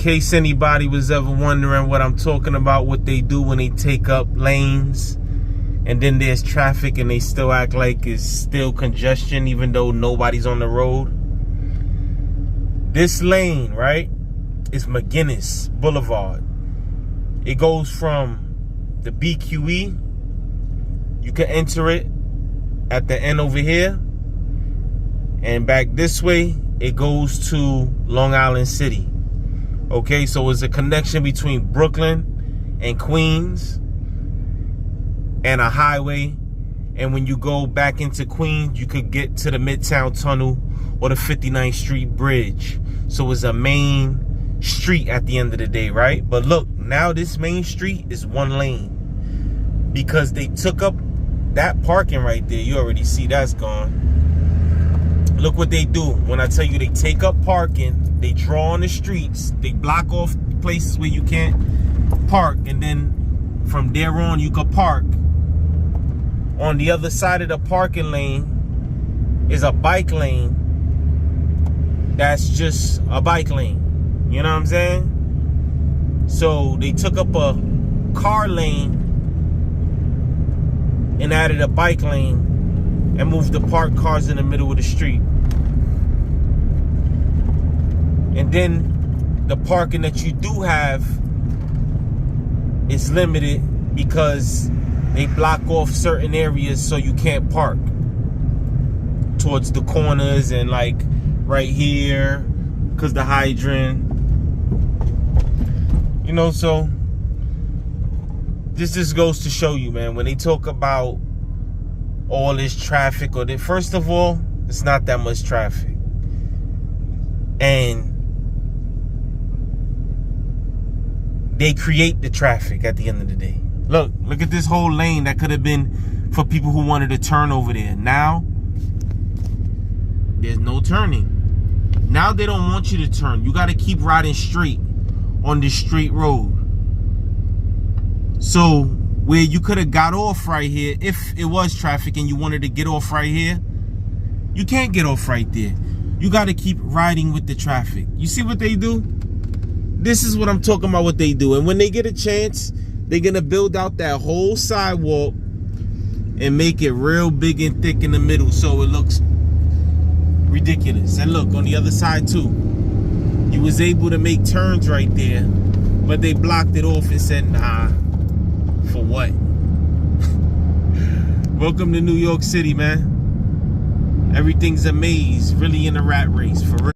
case anybody was ever wondering what I'm talking about, what they do when they take up lanes and then there's traffic and they still act like it's still congestion even though nobody's on the road. This lane, right, is McGinnis Boulevard. It goes from the BQE. You can enter it at the end over here. And back this way, it goes to Long Island City. Okay, so it's a connection between Brooklyn and Queens and a highway. And when you go back into Queens, you could get to the Midtown Tunnel or the 59th Street Bridge. So it's a main street at the end of the day, right? But look, now this main street is one lane because they took up that parking right there. You already see that's gone. Look what they do. When I tell you they take up parking, they draw on the streets, they block off places where you can't park, and then from there on you could park. On the other side of the parking lane is a bike lane. That's just a bike lane. You know what I'm saying? So they took up a car lane and added a bike lane and moved the parked cars in the middle of the street. And then the parking that you do have is limited because they block off certain areas so you can't park towards the corners and like right here because the hydrant. You know, so this just goes to show you, man, when they talk about all this traffic, or first of all, it's not that much traffic. And they create the traffic at the end of the day. Look at this whole lane that could have been for people who wanted to turn over there. Now, there's no turning. Now they don't want you to turn. You got to keep riding straight on this straight road. So where you could have got off right here, if it was traffic and you wanted to get off right here, you can't get off right there. You got to keep riding with the traffic. You see what they do? This is what I'm talking about, what they do. And when they get a chance, they're going to build out that whole sidewalk and make it real big and thick in the middle so it looks ridiculous. And look, on the other side too, you was able to make turns right there, but they blocked it off and said, nah, for what? Welcome to New York City, man. Everything's a maze, really in a rat race, for real.